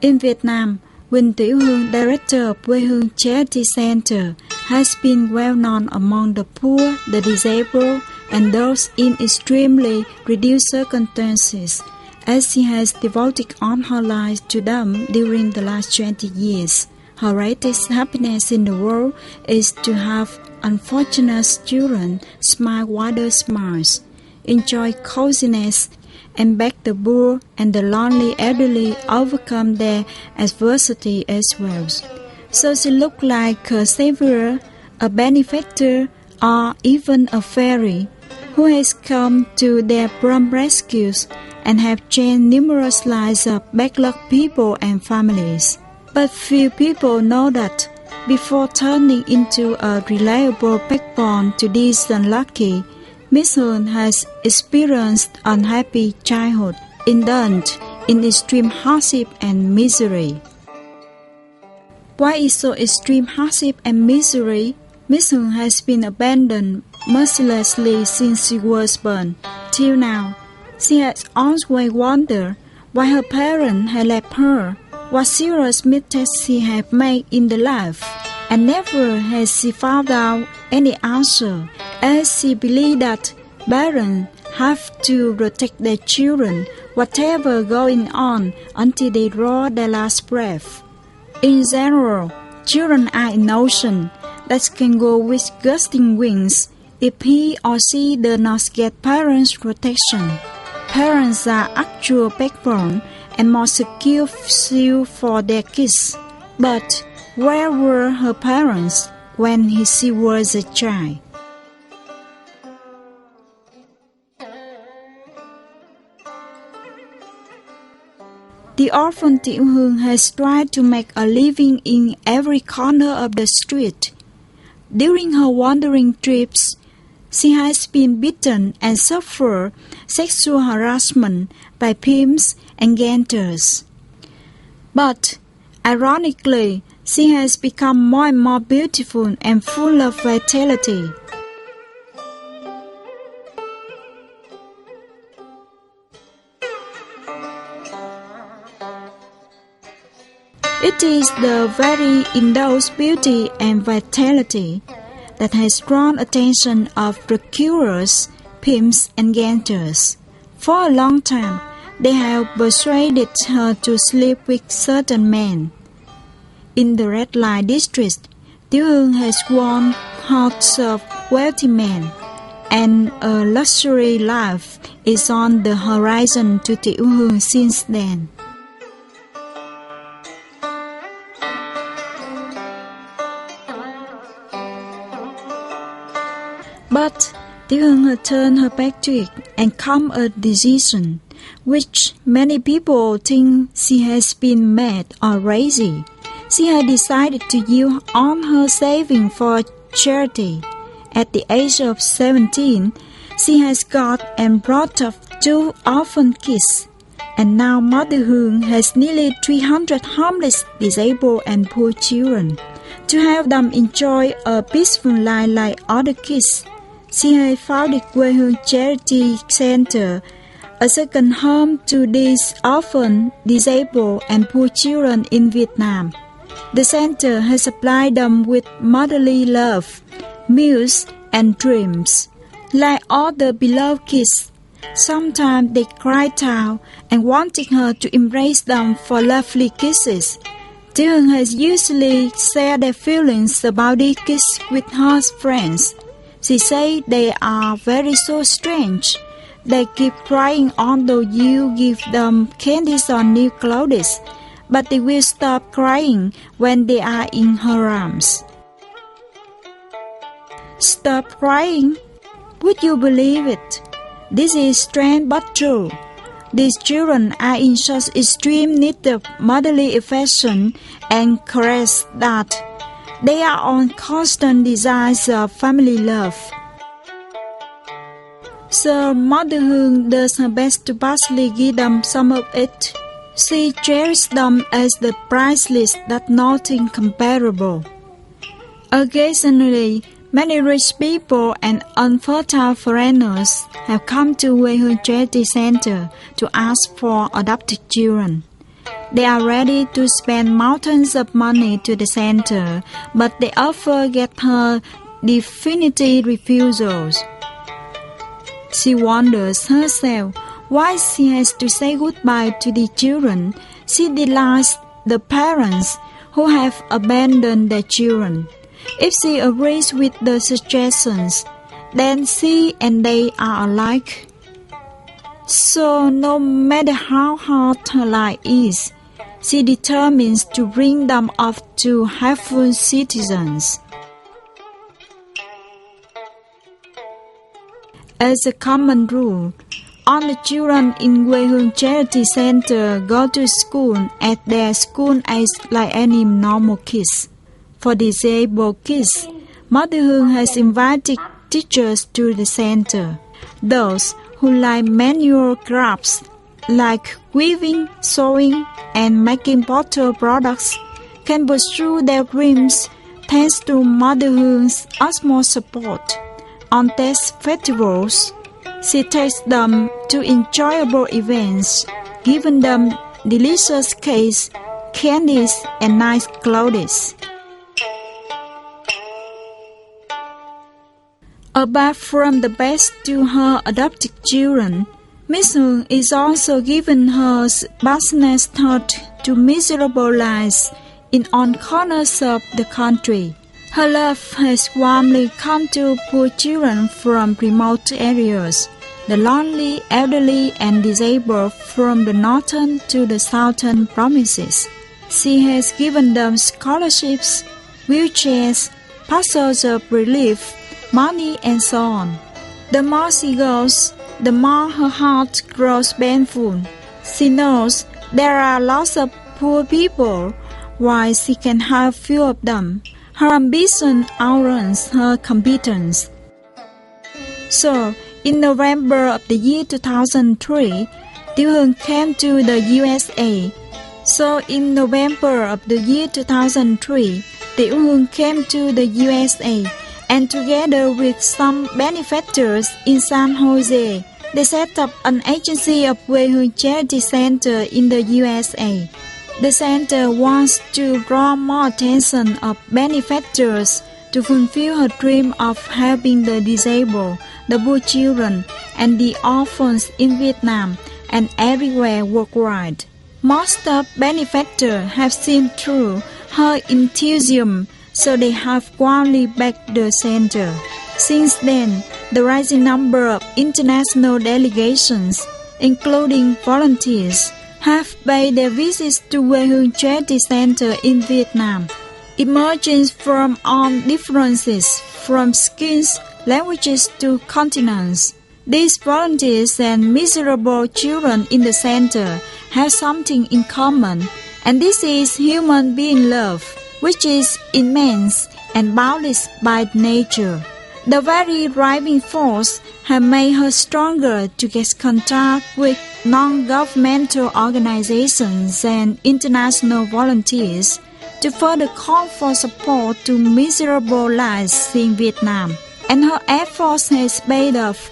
In Vietnam, Huynh Tieu, director of Quê Hương Charity Center, has been well known among the poor, the disabled, and those in extremely reduced circumstances, as she has devoted all her life to them during the last 20 years. Her greatest happiness in the world is to have unfortunate children smile wider smiles, enjoy coziness, and beg the poor and the lonely elderly overcome their adversity as well. So she looked like a savior, a benefactor, or even a fairy who has come to their prompt rescues and have changed numerous lives of backlog people and families. But few people know that before turning into a reliable backbone to these unlucky, Miss Huynh has experienced unhappy childhood, indulged in extreme hardship and misery. Why is so extreme hardship and misery? Miss Huynh has been abandoned mercilessly since she was born. Till now, she has always wondered why her parents had left her, what serious mistakes she had made in the life, and never has she found out any answer, as she believed that parents have to protect their children, whatever going on, until they draw their last breath. In general, children are innocent, that can go with gusting wings if he or she does not get parents' protection. Parents are actual backbone and more secure shield for their kids. But where were her parents when she was a child? The orphan Tieu has tried to make a living in every corner of the street. During her wandering trips, she has been beaten and suffered sexual harassment by pimps and gangsters. But, ironically, she has become more and more beautiful and full of vitality. It is the very indulged beauty and vitality that has drawn attention of procurers, pimps, and gangsters. For a long time, they have persuaded her to sleep with certain men. In the red light district, Tieu has won hearts of wealthy men, and a luxury life is on the horizon to Tieu since then. But Tieu has turned her back to it and come a decision, which many people think she has been mad or crazy. She has decided to use all her savings for charity. At the age of 17, she has got and brought up 2 orphan kids, and now motherhood has nearly 300 homeless, disabled, and poor children. To help them enjoy a peaceful life like other kids, she has founded Quê Hương Charity Center, a second home to these orphan, disabled, and poor children in Vietnam. The center has supplied them with motherly love, meals, and dreams. Like all the beloved kids, sometimes they cried out and wanted her to embrace them for lovely kisses. Tieu has usually shared their feelings about these kids with her friends. She said they are very so strange. They keep crying although you give them candies or new clothes, but they will stop crying when they are in her arms. Stop crying? Would you believe it? This is strange but true. These children are in such extreme need of motherly affection and caress that they are on constant desires of family love. So motherhood does her best to partially give them some of it. She cherishes them as the priceless that nothing comparable. Occasionally, many rich people and unfertile foreigners have come to Quê Hương Charity Center to ask for adopted children. They are ready to spend mountains of money to the center, but the offer get her definitive refusals. She wonders herself why she has to say goodbye to the children. She delights the parents who have abandoned their children. If she agrees with the suggestions, then she and they are alike. So no matter how hard her life is, she determines to bring them up to helpful citizens. As a common rule, all the children in Quê Hương Charity Center go to school at their school age like any normal kids. For disabled kids, Mother Hương has invited teachers to the center. Those who like manual crafts like weaving, sewing, and making bottle products can pursue their dreams thanks to Mother Hương utmost support. On test festivals, she takes them to enjoyable events, giving them delicious cakes, candies, and nice clothes. Apart from the best to her adopted children, Miss Huong is also giving her passionate thought to miserable lives in all corners of the country. Her love has warmly come to poor children from remote areas, the lonely, elderly, and disabled from the northern to the southern provinces. She has given them scholarships, wheelchairs, parcels of relief, money, and so on. The more she goes, the more her heart grows painful. She knows there are lots of poor people, while she can help few of them. Her ambition outruns her competence. So, in November of the year 2003, Tieu Huong came to the USA. And together with some benefactors in San Jose, they set up an agency of Quê Hương Charity Center in the USA. The center wants to draw more attention of benefactors to fulfill her dream of helping the disabled, the poor children, and the orphans in Vietnam and everywhere worldwide. Most of benefactors have seen through her enthusiasm, so they have quietly backed the center. Since then, the rising number of international delegations, including volunteers, have paid their visits to Quê Hương Charity Center in Vietnam. Emerging from all differences, from skins, languages to continents, these volunteers and miserable children in the center have something in common, and this is human being love, which is immense and boundless by nature. The very driving force has made her stronger to get contact with non-governmental organizations and international volunteers to further call for support to miserable lives in Vietnam. And her efforts has paid off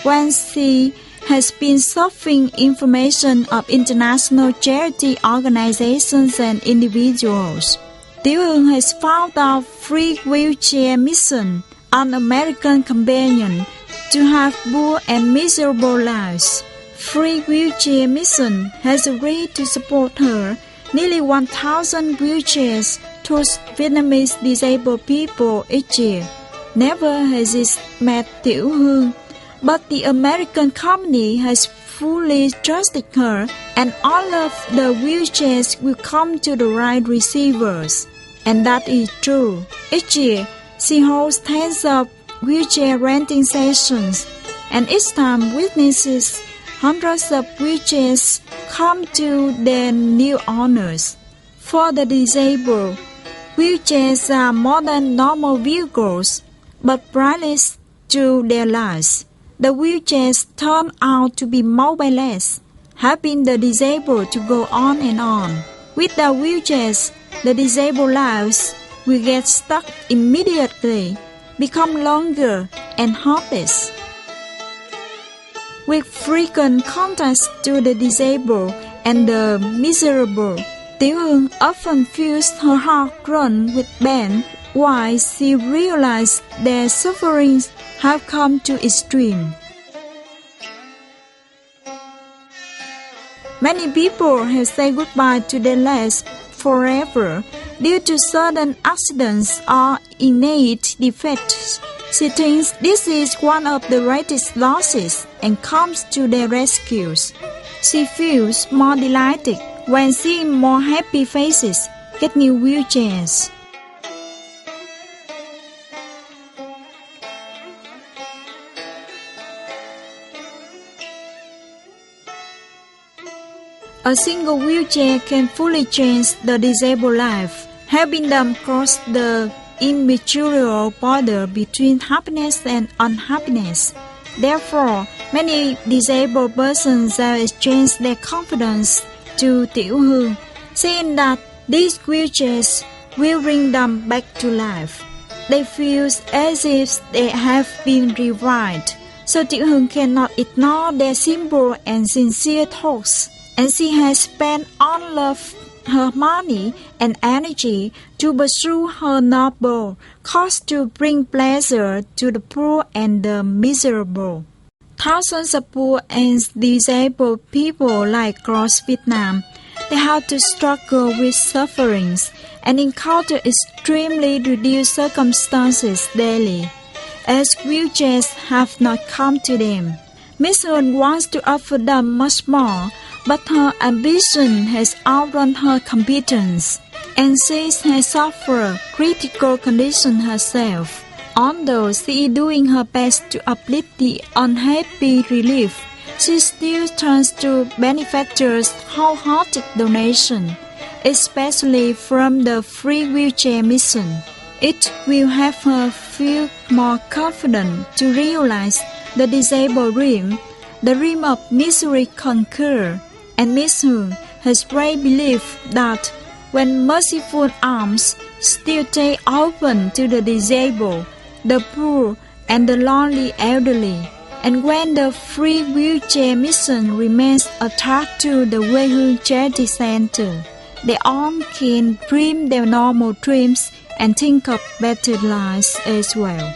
when she has been surfing information of international charity organizations and individuals. Tieu Huong has found out Free Wheelchair Mission, an American companion to have poor and miserable lives. Free Wheelchair Mission has agreed to support her nearly 1,000 wheelchairs towards Vietnamese disabled people each year. Never has it met Tieu Huong, but the American company has fully trusted her, and all of the wheelchairs will come to the right receivers. And that is true. Each year, she holds tens of wheelchair renting sessions, and each time witnesses hundreds of wheelchairs come to their new owners. For the disabled, wheelchairs are more than normal vehicles, but priceless to their lives. The wheelchairs turn out to be mobileless, helping the disabled to go on and on. Without wheelchairs, the disabled lives will get stuck immediately, become longer and hopeless. With frequent contacts to the disabled and the miserable. Tieu Huong often feels her heart run with pain while she realizes their sufferings have come to extreme. Many people have said goodbye to their lives forever due to sudden accidents or innate defects. She thinks this is one of the greatest losses and comes to their rescues. She feels more delighted when seeing more happy faces get new wheelchairs. A single wheelchair can fully change the disabled life, helping them cross the immeasurable border between happiness and unhappiness. Therefore, many disabled persons have exchanged their confidence to Tieu Huong, saying that these wheelchairs will bring them back to life. They feel as if they have been revived, so Tieu Huong cannot ignore their simple and sincere talks, and she has spent all of her money and energy to pursue her noble cause to bring pleasure to the poor and the miserable. Thousands of poor and disabled people lie across Vietnam. They have to struggle with sufferings and encounter extremely reduced circumstances daily, as wheelchairs have not come to them. Miss Huong wants to offer them much more, but her ambition has outrun her competence, and she has suffered critical condition herself. Although she is doing her best to uplift the unhappy relief, she still turns to benefactors' wholehearted donation, especially from the free wheelchair mission. It will help her feel more confident to realize the disabled dream, the dream of misery conquered. And Miss Huong has great belief that when merciful arms still stay open to the disabled, the poor, and the lonely elderly, and when the free wheelchair mission remains attached to the Quê Hương Charity Center, they all can dream their normal dreams and think of better lives as well.